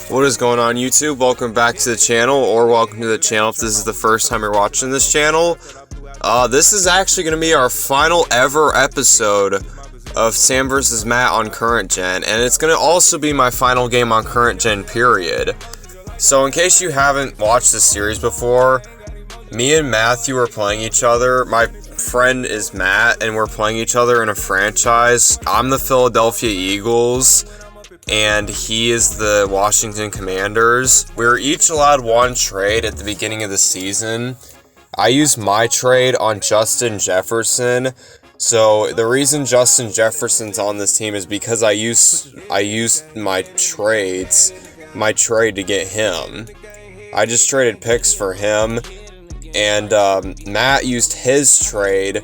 What is going on, YouTube? Welcome back to the channel, or welcome to the channel if this is the first time you're watching this channel. This is actually going to be our final ever episode of Sam vs. Matt on Current Gen, and it's going to also be my final game on Current Gen, period. So in case you haven't watched this series before, me and Matthew are playing each other. My friend is Matt, and we're playing each other in a franchise. I'm the Philadelphia Eagles, and he is the Washington Commanders. We were each allowed one trade at the beginning of the season. I used my trade on Justin Jefferson. So the reason Justin Jefferson's on this team is because I used my trade to get him. I just traded picks for him, and Matt used his trade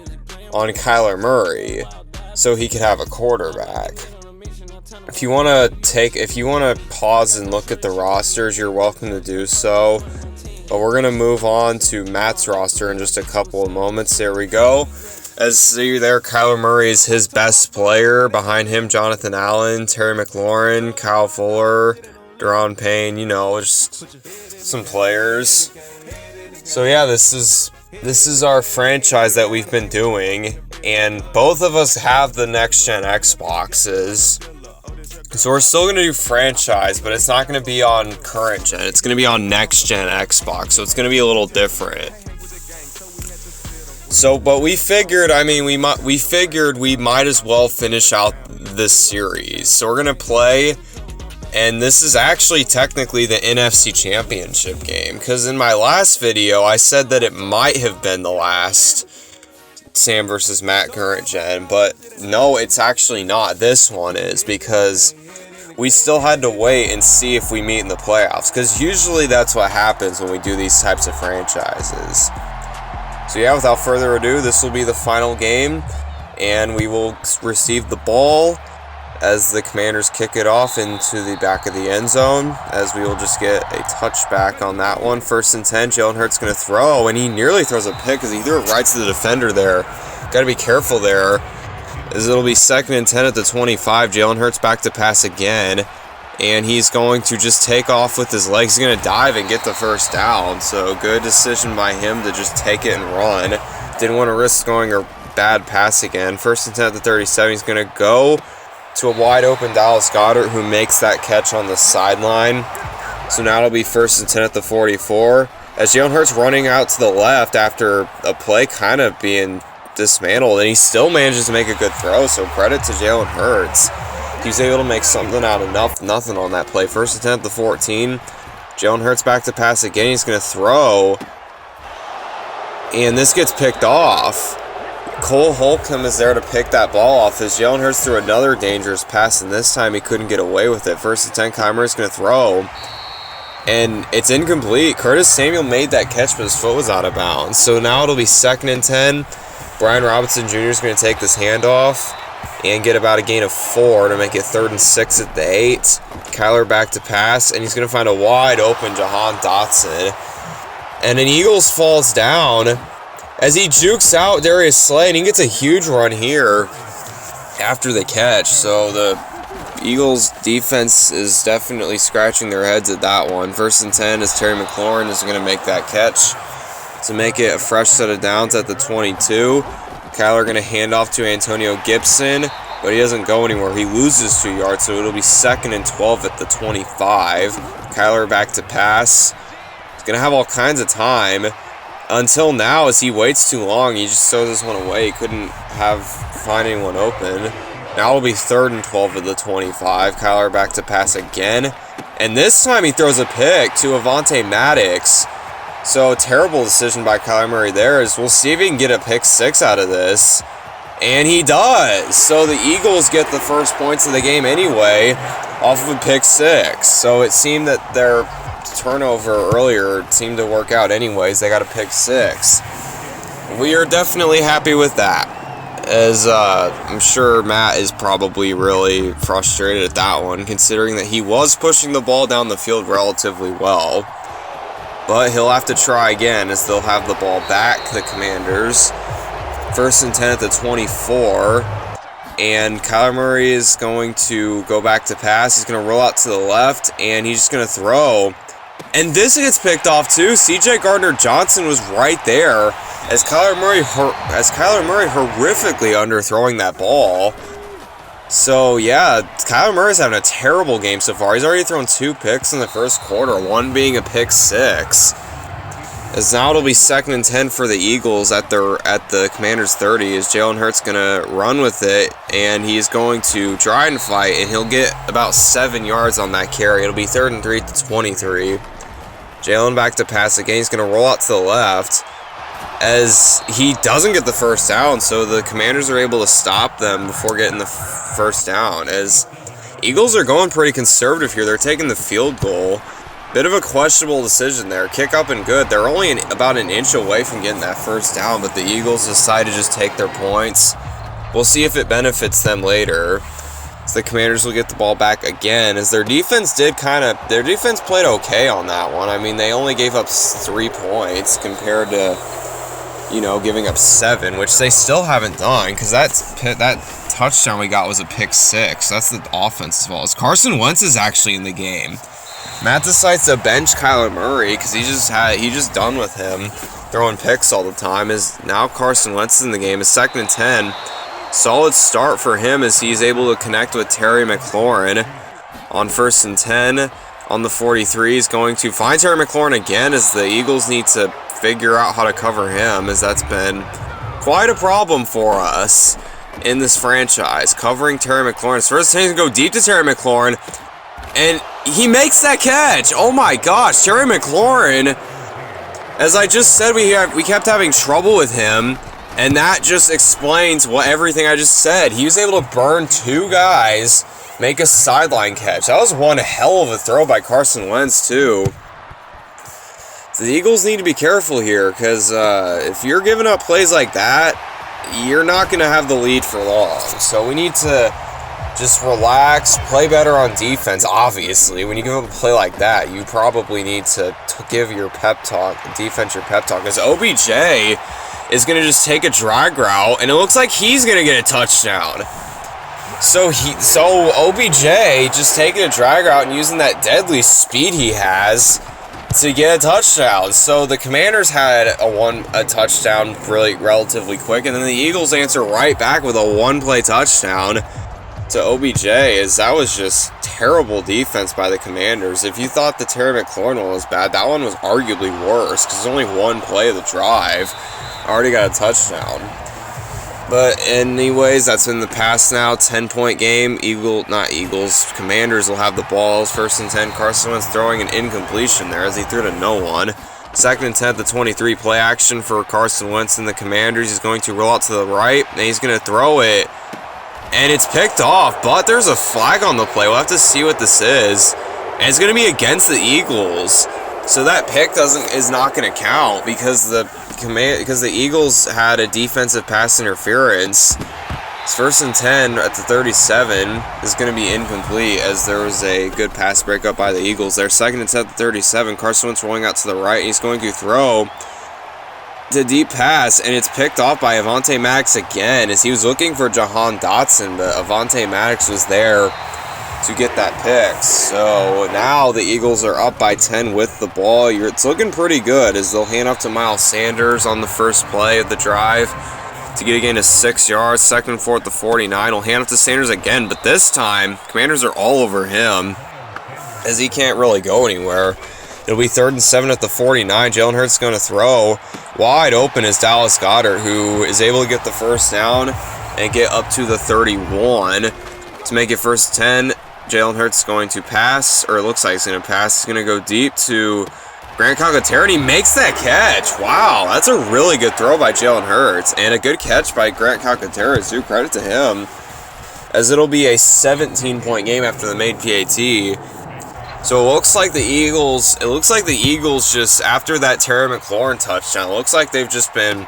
on Kyler Murray so he could have a quarterback. If you want to pause and look at the rosters, you're welcome to do so. But we're going to move on to Matt's roster in just a couple of moments. There we go. As see there, Kyler Murray is his best player. Behind him, Jonathan Allen, Terry McLaurin, Kyle Fuller, Deron Payne, just some players. So yeah, this is our franchise that we've been doing, and both of us have the next-gen Xboxes. So we're still going to do franchise, but it's not going to be on current gen. It's going to be on next-gen Xbox, so it's going to be a little different. So, but we figured we might as well finish out this series. So we're going to play, and this is actually technically the NFC Championship game, because in my last video, I said that it might have been the last Sam vs. Matt current gen, but no, it's actually not. This one is, because we still had to wait and see if we meet in the playoffs, because usually that's what happens when we do these types of franchises. So yeah, without further ado, this will be the final game, and we will receive the ball as the Commanders kick it off into the back of the end zone, as we will just get a touchback on that one. 1st and 10, Jalen Hurts going to throw, and he nearly throws a pick because he threw it right to the defender there. Got to be careful there, as it'll be 2nd and 10 at the 25. Jalen Hurts back to pass again, and he's going to just take off with his legs. He's going to dive and get the first down, so good decision by him to just take it and run. Didn't want to risk going a bad pass again. 1st and 10 at the 37. He's going to go to a wide open Dallas Goedert, who makes that catch on the sideline. So now it'll be 1st and 10 at the 44. As Jalen Hurts running out to the left after a play kind of being dismantled, and he still manages to make a good throw, so credit to Jalen Hurts. He was able to make something out of nothing on that play. 1st and 10 at the 14. Jalen Hurts back to pass again. He's going to throw, and this gets picked off. Cole Holcomb is there to pick that ball off as Jalen Hurts threw another dangerous pass, and this time he couldn't get away with it. 1st and 10, Kyler Murray's going to throw, and it's incomplete. Curtis Samuel made that catch, but his foot was out of bounds. So now it'll be 2nd and 10. Brian Robinson Jr. is going to take this handoff and get about a gain of 4 to make it 3rd and 6 at the 8. Kyler back to pass, and he's going to find a wide open Jahan Dotson. And an Eagles falls down as he jukes out Darius Slay, and he gets a huge run here after the catch. So the Eagles defense is definitely scratching their heads at that one. 1st and 10 as Terry McLaurin is going to make that catch to make it a fresh set of downs at the 22. Kyler going to hand off to Antonio Gibson, but he doesn't go anywhere. He loses 2 yards, so it'll be 2nd and 12 at the 25. Kyler back to pass. He's going to have all kinds of time until now, as he waits too long. He just throws this one away. He couldn't find anyone open. Now it'll be 3rd and 12 at the 25. Kyler back to pass again, and this time he throws a pick to Avonte Maddox. So, terrible decision by Kyler Murray there, as we'll see if he can get a pick 6 out of this. And he does. So, the Eagles get the first points of the game anyway off of a pick 6. So, it seemed that their turnover earlier seemed to work out anyways. They got a pick 6. We are definitely happy with that, as I'm sure Matt is probably really frustrated at that one, considering that he was pushing the ball down the field relatively well. But he'll have to try again, as they'll have the ball back, the Commanders. 1st and 10 at the 24. And Kyler Murray is going to go back to pass. He's going to roll out to the left, and he's just going to throw. And this gets picked off too. C.J. Gardner-Johnson was right there as Kyler Murray horrifically underthrowing that ball. So yeah, Kyler Murray's having a terrible game so far. He's already thrown 2 picks in the first quarter, one being a pick 6. As now it'll be 2nd and 10 for the Eagles at the Commanders' 30. As Jalen Hurts gonna run with it, and he's going to try and fight, and he'll get about 7 yards on that carry. It'll be 3rd and 3 at the 23. Jalen back to pass again. He's gonna roll out to the left as he doesn't get the first down, so the Commanders are able to stop them before getting the first down. As Eagles are going pretty conservative here. They're taking the field goal. Bit of a questionable decision there. Kick up and good. They're only about an inch away from getting that first down, but the Eagles decide to just take their points. We'll see if it benefits them later. So the Commanders will get the ball back again, as their defense played okay on that one. I mean, they only gave up 3 points compared to, giving up 7, which they still haven't done, because that touchdown we got was a pick 6. That's the offense's fault. Carson Wentz is actually in the game. Matt decides to bench Kyler Murray because he's just done with him throwing picks all the time. Is now Carson Wentz is in the game. It's 2nd and 10. Solid start for him as he's able to connect with Terry McLaurin on 1st and 10 on the 43. He's going to find Terry McLaurin again as the Eagles need to figure out how to cover him, as that's been quite a problem for us in this franchise. Covering Terry McLaurin. His first time to go deep to Terry McLaurin, and he makes that catch. Oh my gosh, Terry McLaurin. As I just said, we kept having trouble with him, and that just explains everything I just said. He was able to burn 2 guys, make a sideline catch. That was one hell of a throw by Carson Wentz too. So the Eagles need to be careful here, because if you're giving up plays like that, you're not going to have the lead for long. So we need to just relax, play better on defense. Obviously, when you give up a play like that, you probably need to give your defense your pep talk. Because OBJ is going to just take a drag route, and it looks like he's going to get a touchdown. So OBJ just taking a drag route and using that deadly speed he has to get a touchdown. So the Commanders had a touchdown relatively quick, and then the Eagles answer right back with a 1-play touchdown to OBJ, as that was just terrible defense by the Commanders. If you thought the Terry McLaurin one was bad, that one was arguably worse, because there's only 1 play of the drive. Already got a touchdown. But anyways, that's in the past now. 10-point game. Commanders will have the balls. 1st and 10. Carson Wentz throwing an incompletion there as he threw to no one. 2nd and 10 at the 23. Play action for Carson Wentz and the Commanders. He's going to roll out to the right, and he's going to throw it. And it's picked off, but there's a flag on the play. We'll have to see what this is. And it's going to be against the Eagles. So that pick is not going to count because the Eagles had a defensive pass interference. It's 1st and 10 at the 37. This is going to be incomplete as there was a good pass breakup by the Eagles there. 2nd and 10 at the 37. Carson Wentz rolling out to the right. He's going to throw the deep pass, and it's picked off by Avonte Maddox again as he was looking for Jahan Dotson, but Avonte Maddox was there to get that pick. So now the Eagles are up by 10 with the ball. It's looking pretty good as they'll hand off to Miles Sanders on the first play of the drive to get a gain of 6 yards. 2nd and 4 at the 49. He'll hand off to Sanders again, but this time Commanders are all over him as he can't really go anywhere. It'll be 3rd and 7 at the 49. Jalen Hurts is going to throw. Wide open is Dallas Goedert, who is able to get the first down and get up to the 31 to make it 1st and 10. Jalen Hurts is going to pass, or it looks like he's going to pass. He's going to go deep to Grant Calcaterra, and he makes that catch. Wow, that's a really good throw by Jalen Hurts, and a good catch by Grant Calcaterra, too. Credit to him, as it'll be a 17-point game after the made PAT. So it looks like the Eagles just, after that Terry McLaurin touchdown, it looks like they've just been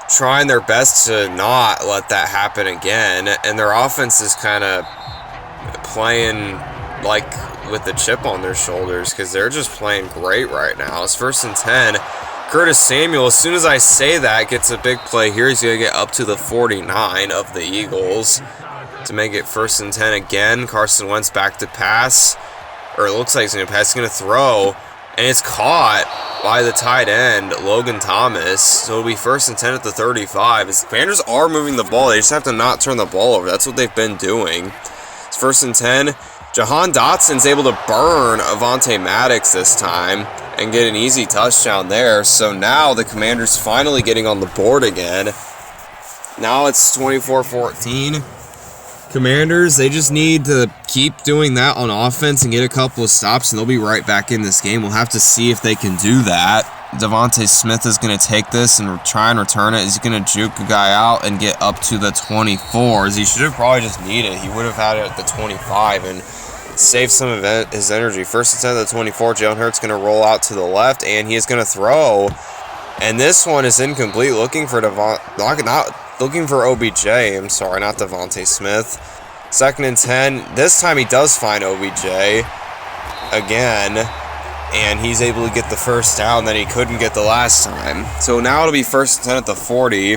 trying their best to not let that happen again, and their offense is kind of playing like with the chip on their shoulders because they're just playing great right now. It's 1st and 10. Curtis Samuel, as soon as I say that, gets a big play here. He's going to get up to the 49 of the Eagles. to make it 1st and 10 again. Carson Wentz back to pass. Or it looks like he's going to pass. He's going to throw. And it's caught by the tight end, Logan Thomas. So it'll be 1st and 10 at the 35. As the Commanders are moving the ball, they just have to not turn the ball over. That's what they've been doing. It's 1st and 10. Jahan Dotson's able to burn Avonte Maddox this time and get an easy touchdown there. So now the Commanders finally getting on the board again. Now it's 24-14. Commanders, they just need to keep doing that on offense and get a couple of stops, and they'll be right back in this game. We'll have to see if they can do that. Devontae Smith is going to take this and try and return it. He's going to juke a guy out and get up to the 24s. He should have probably just needed it. He would have had it at the 25 and saved some of his energy. 1st and 10 at the 24. Jalen Hurts going to roll out to the left, and he is going to throw. And this one is incomplete. Looking for looking for OBJ. I'm sorry, not Devontae Smith. 2nd and 10. This time he does find OBJ again, and he's able to get the first down that he couldn't get the last time. So now it'll be 1st and 10 at the 40.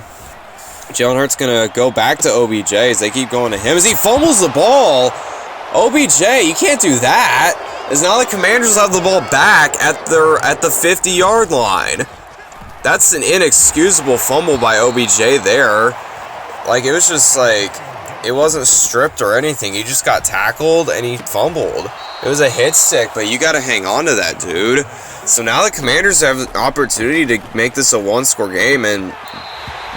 Jalen Hurts going to go back to OBJ as they keep going to him as he fumbles the ball. OBJ, you can't do that. As now the Commanders have the ball back at the 50-yard line. That's an inexcusable fumble by OBJ there. Like, it was just like, it wasn't stripped or anything. He just got tackled and he fumbled. It was a hit stick, but you got to hang on to that, dude. So now the Commanders have an opportunity to make this a one-score game, and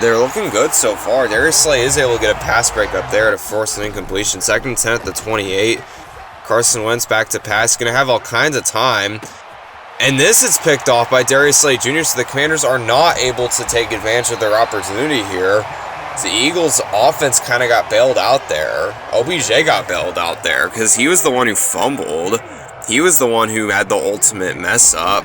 they're looking good so far. Darius Slay is able to get a pass break up there to force an incompletion. 2nd and 10 at the 28. Carson Wentz back to pass. Going to have all kinds of time. And this is picked off by Darius Slay Jr., so the Commanders are not able to take advantage of their opportunity here. The Eagles' offense kind of got bailed out there. OBJ got bailed out there because he was the one who fumbled. He was the one who had the ultimate mess up.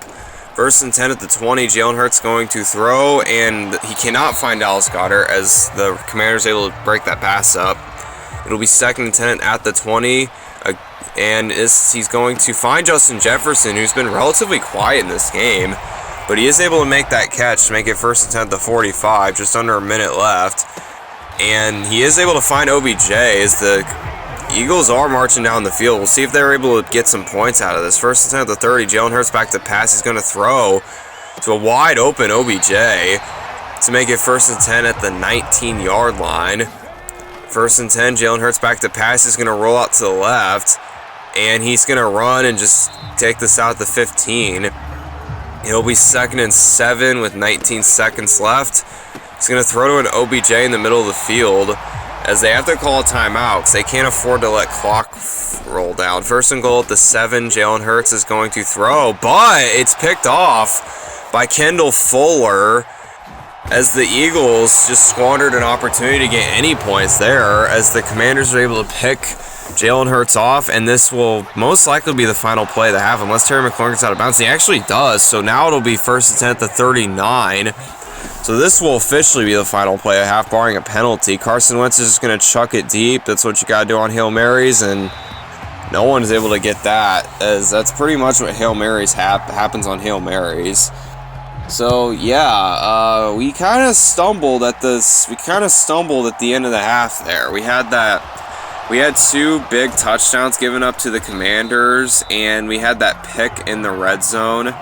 1st and 10 at the 20. Jalen Hurts going to throw, and he cannot find Dallas Goedert as the Commanders able to break that pass up. It'll be 2nd and 10 at the 20. And he's going to find Justin Jefferson, who's been relatively quiet in this game. But he is able to make that catch to make it 1st and 10 at the 45, just under a minute left. And he is able to find OBJ as the Eagles are marching down the field. We'll see if they're able to get some points out of this. 1st and 10 at the 30. Jalen Hurts back to pass. He's going to throw to a wide open OBJ to make it 1st and 10 at the 19-yard line. 1st and 10. Jalen Hurts back to pass. He's going to roll out to the left. And he's going to run and just take this out at the 15. It'll be 2nd and 7 with 19 seconds left. He's going to throw to an OBJ in the middle of the field as they have to call a timeout because they can't afford to let clock roll down. 1st and goal at the 7. Jalen Hurts is going to throw, but it's picked off by Kendall Fuller as the Eagles just squandered an opportunity to get any points there as the Commanders are able to pick Jalen Hurts off, and this will most likely be the final play of the half unless Terry McLaurin gets out of bounds. He actually does, so now it'll be 1st and 10 at the 39. So this will officially be the final play of half, barring a penalty. Carson Wentz is just going to chuck it deep. That's what you got to do on Hail Marys, and no one is able to get that, as that's pretty much what Hail Marys happens on Hail Marys. So yeah, we kind of stumbled at this. We kind of stumbled at the end of the half there. We had 2 big touchdowns given up to the Commanders, and we had that pick in the red zone,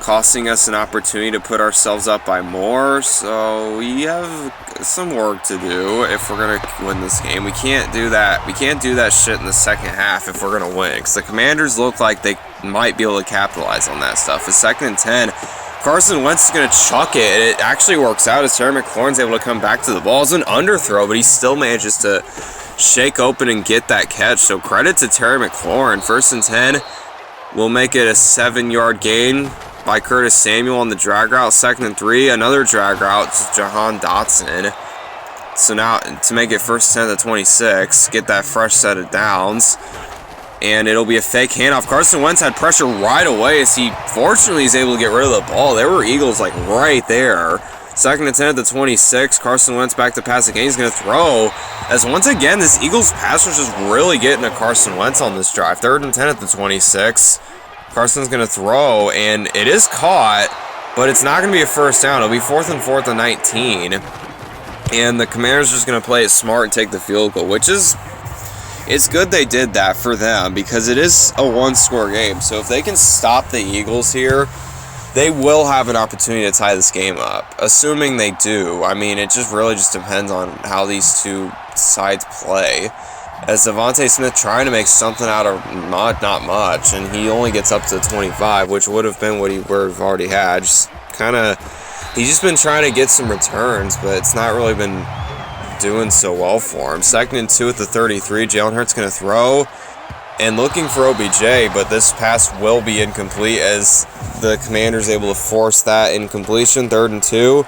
costing us an opportunity to put ourselves up by more. So we have some work to do if we're going to win this game. We can't do that. We can't do that shit in the second half if we're going to win, because the Commanders look like they might be able to capitalize on that stuff. It's 2nd and 10. Carson Wentz is going to chuck it, and it actually works out as Terry McLaurin's able to come back to the ball. It's an underthrow, but he still manages to shake open and get that catch. So credit to Terry McLaurin. 1st and 10. We'll make it a 7-yard gain by Curtis Samuel on the drag route. 2nd and 3. Another drag route to Jahan Dotson. So now to make it 1st and 10 at the 26. Get that fresh set of downs. And it'll be a fake handoff. Carson Wentz had pressure right away as he fortunately is able to get rid of the ball. There were Eagles like right there. 2nd and 10 at the 26. Carson Wentz back to pass again. He's going to throw. As once again, this Eagles pass rush is really getting to Carson Wentz on this drive. 3rd and 10 at the 26. Carson's going to throw, and it is caught, but it's not going to be a first down. It'll be 4th and 4 at the 19. And the Commanders are just going to play it smart and take the field goal, which is, it's good they did that for them because it is a one-score game. So if they can stop the Eagles here, they will have an opportunity to tie this game up. Assuming they do. I mean, it just really just depends on how these two sides play. As Devontae Smith trying to make something out of not much, and he only gets up to 25, which would have been what he would have already had. Just kind of, he's just been trying to get some returns, but it's not really been doing so well for him. 2nd and 2 at the 33. Jalen Hurts going to throw and looking for OBJ, but this pass will be incomplete as the Commanders able to force that incompletion. 3rd and 2.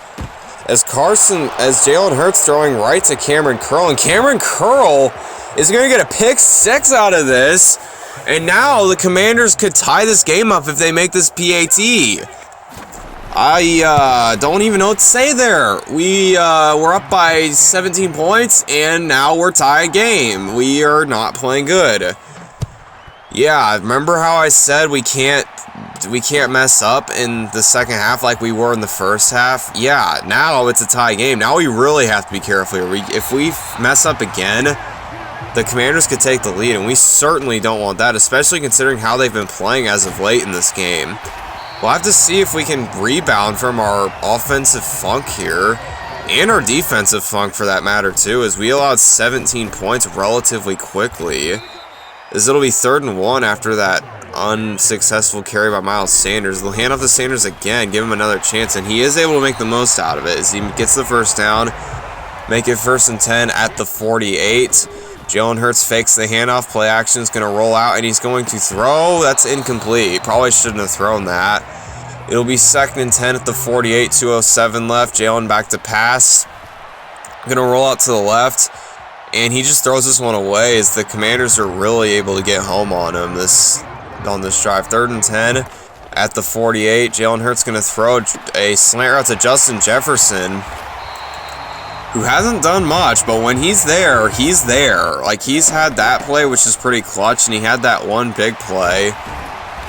As Jalen Hurts throwing right to Cameron Curl, and Cameron Curl is going to get a pick 6 out of this, and now the Commanders could tie this game up if they make this PAT. I don't even know what to say there. We're up by 17 points, and now we're tied game. We are not playing good. Yeah, remember how I said we can't mess up in the second half like we were in the first half? Yeah, now it's a tie game. Now we really have to be careful here. If we mess up again, the Commanders could take the lead, and we certainly don't want that, especially considering how they've been playing as of late in this game. We'll have to see if we can rebound from our offensive funk here, and our defensive funk for that matter too, as we allowed 17 points relatively quickly. As it'll be 3rd and 1 after that unsuccessful carry by Miles Sanders. They'll hand off to Sanders again, give him another chance, and he is able to make the most out of it as he gets the first down, make it 1st and 10 at the 48. Jalen Hurts fakes the handoff, play action is going to roll out, and he's going to throw. That's incomplete. Probably shouldn't have thrown that. It'll be 2nd and 10 at the 48, 2:07 left. Jalen back to pass. Going to roll out to the left, and he just throws this one away as the Commanders are really able to get home on him on this drive. 3rd and 10 at the 48. Jalen Hurts going to throw a slant route to Justin Jefferson, who hasn't done much, but when he's there, he's there. Like, he's had that play, which is pretty clutch, and he had that one big play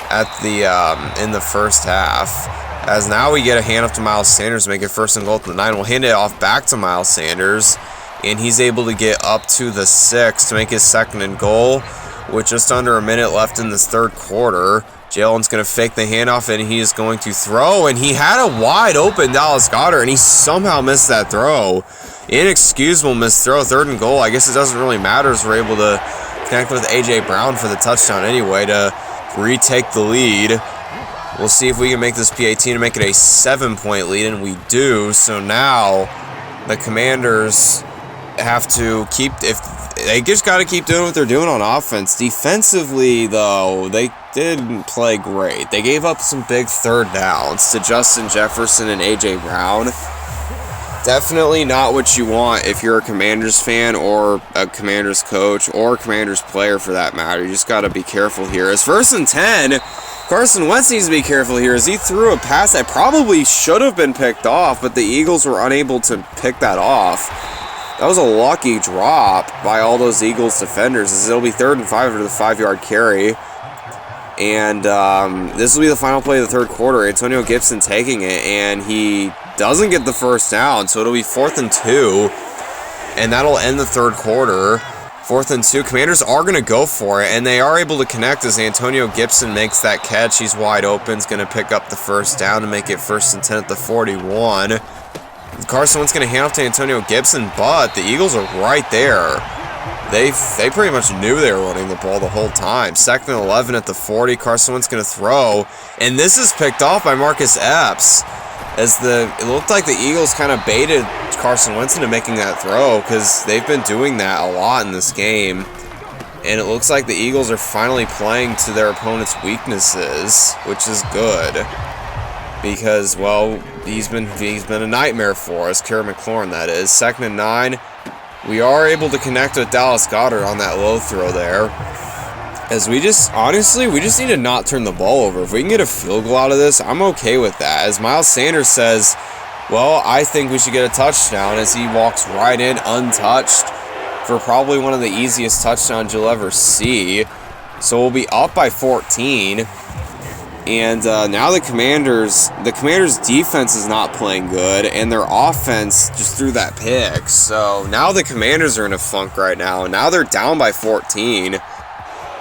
at the in the first half. As now we get a handoff to Miles Sanders to make it 1st and goal at the 9. We'll hand it off back to Miles Sanders, and he's able to get up to the 6 to make his 2nd and goal with just under a minute left in this 3rd quarter. Jalen's going to fake the handoff, and he is going to throw, and he had a wide open Dallas Goedert, and he somehow missed that throw. Inexcusable missed throw. 3rd and goal. I guess it doesn't really matter as we're able to connect with A.J. Brown for the touchdown anyway to retake the lead. We'll see if we can make this PAT to make it a 7-point lead, and we do. So now the Commanders have to they just got to keep doing what they're doing on offense. Defensively, though, they didn't play great. They gave up some big 3rd downs to Justin Jefferson and A.J. Brown. Definitely not what you want if you're a Commanders fan or a Commanders coach or a Commanders player for that matter. You just got to be careful here. As 1st and 10, Carson Wentz needs to be careful here as he threw a pass that probably should have been picked off, but the Eagles were unable to pick that off. That was a lucky drop by all those Eagles defenders as it'll be 3rd and 5 after the 5-yard carry. And this will be the final play of the 3rd quarter. Antonio Gibson taking it, and he doesn't get the first down, so it'll be 4th and 2, and that'll end the 3rd quarter. 4th and 2. Commanders are going to go for it, and they are able to connect as Antonio Gibson makes that catch. He's wide open. He's going to pick up the first down to make it 1st and 10 at the 41. Carson Wentz going to hand off to Antonio Gibson, but the Eagles are right there. They pretty much knew they were running the ball the whole time. 2nd and 11 at the 40. Carson Wentz going to throw, and this is picked off by Marcus Epps. As it looked like the Eagles kind of baited Carson Wentz into making that throw because they've been doing that a lot in this game. And it looks like the Eagles are finally playing to their opponent's weaknesses, which is good. Because, well, he's been a nightmare for us, Kerry McLaurin, that is. 2nd and 9. We are able to connect with Dallas Goedert on that low throw there. As we just need to not turn the ball over. If we can get a field goal out of this, I'm okay with that. As Miles Sanders says, well, I think we should get a touchdown as he walks right in untouched for probably one of the easiest touchdowns you'll ever see. So we'll be up by 14. And now the Commanders' defense is not playing good, and their offense just threw that pick. So now the Commanders are in a funk right now. Now they're down by 14,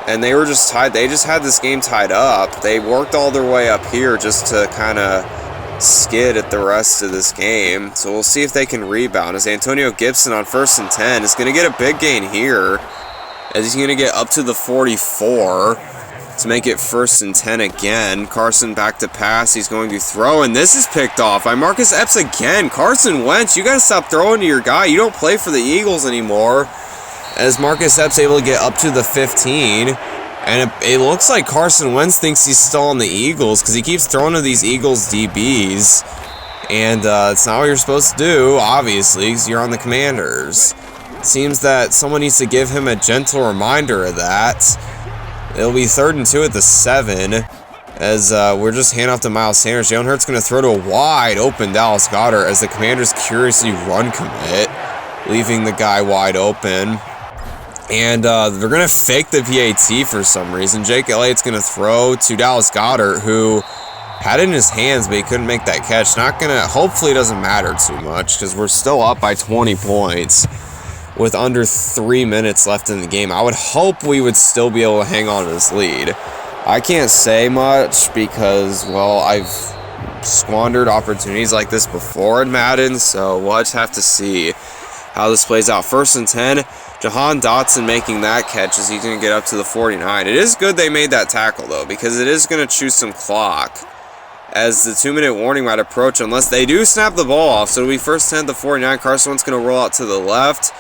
and they were just tied. They just had this game tied up. They worked all their way up here just to kind of skid at the rest of this game. So we'll see if they can rebound. As Antonio Gibson on 1st and 10 is going to get a big gain here, as he's going to get up to the 44. To make it 1st and 10 again. Carson back to pass. He's going to throw, and this is picked off by Marcus Epps again. Carson Wentz, you got to stop throwing to your guy. You don't play for the Eagles anymore. As Marcus Epps able to get up to the 15. And it looks like Carson Wentz thinks he's still on the Eagles because he keeps throwing to these Eagles DBs. And it's not what you're supposed to do, obviously, because you're on the Commanders. It seems that someone needs to give him a gentle reminder of that. It'll be 3rd and 2 at the 7, as we're just handing off to Miles Sanders. Jalen Hurts going to throw to a wide open Dallas Goedert as the Commanders curiously run commit, leaving the guy wide open. And they're going to fake the PAT for some reason. Jake Elliott's going to throw to Dallas Goedert, who had it in his hands, but he couldn't make that catch. Hopefully it doesn't matter too much, because we're still up by 20 points. With under 3 minutes left in the game. I would hope we would still be able to hang on to this lead. I can't say much because, well, I've squandered opportunities like this before in Madden, so we'll just have to see how this plays out. 1st and 10, Jahan Dotson making that catch as he's going to get up to the 49. It is good they made that tackle, though, because it is going to choose some clock as the 2-minute warning might approach unless they do snap the ball off. So it'll be 1st and 10 at the 49. Carson Wentz going to roll out to the left.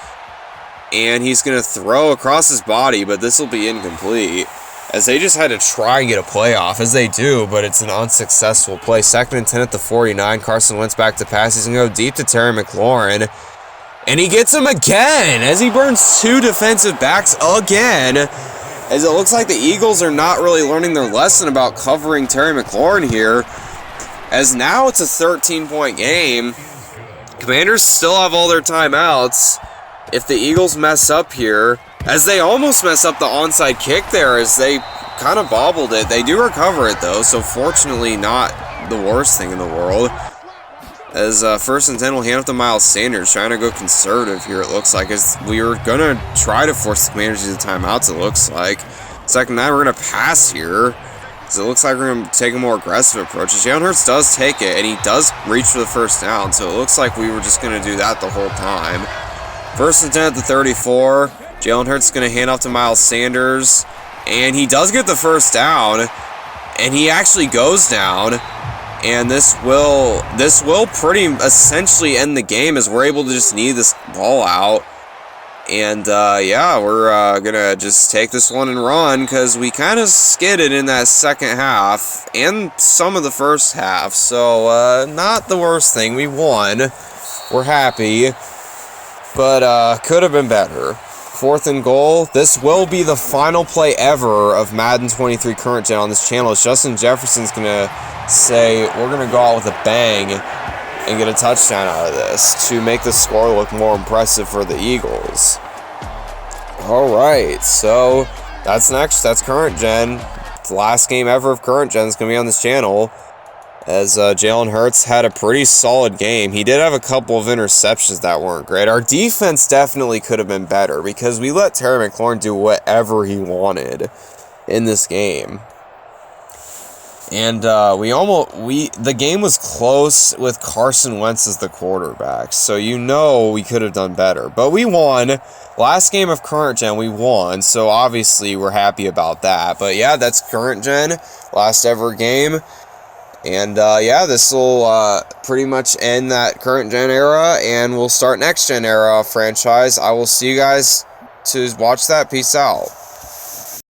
And he's going to throw across his body, but this will be incomplete. As they just had to try and get a play off, as they do, but it's an unsuccessful play. 2nd and 10 at the 49. Carson Wentz back to pass. He's going to go deep to Terry McLaurin. And he gets him again, as he burns 2 defensive backs again. As it looks like the Eagles are not really learning their lesson about covering Terry McLaurin here. As now it's a 13-point game. Commanders still have all their timeouts. If the Eagles mess up here, as they almost mess up the onside kick there, as they kind of bobbled it. They do recover it, though, so fortunately not the worst thing in the world. As 1st and 10 will hand off to Miles Sanders, trying to go conservative here, it looks like. As we were going to try to force the Commanders to timeouts, it looks like. 2nd and 9, we're going to pass here. So it looks like we're going to take a more aggressive approach. Jalen Hurts does take it, and he does reach for the 1st down, so it looks like we were just going to do that the whole time. 1st and 10 at the 34. Jalen Hurts is going to hand off to Miles Sanders. And he does get the 1st down. And he actually goes down. And this will pretty essentially end the game, as we're able to just knee this ball out. And yeah, we're going to just take this one and run, because we kind of skidded in that second half and some of the first half. So not the worst thing. We won. We're happy. But could have been better. 4th and goal. This will be the final play ever of Madden 23 Current Gen on this channel. As Justin Jefferson's going to say, we're going to go out with a bang and get a touchdown out of this to make the score look more impressive for the Eagles. Alright, so that's next. That's Current Gen. It's the last game ever of Current Gen is going to be on this channel. As Jalen Hurts had a pretty solid game. He did have a couple of interceptions that weren't great. Our defense definitely could have been better, because we let Terry McLaurin do whatever he wanted in this game. And the game was close with Carson Wentz as the quarterback. So you know we could have done better. But we won. Last game of Current Gen, we won. So obviously we're happy about that. But yeah, that's Current Gen. Last ever game. And yeah, this will pretty much end that Current Gen era, and we'll start Next Gen era franchise. I will see you guys to watch that. Peace out.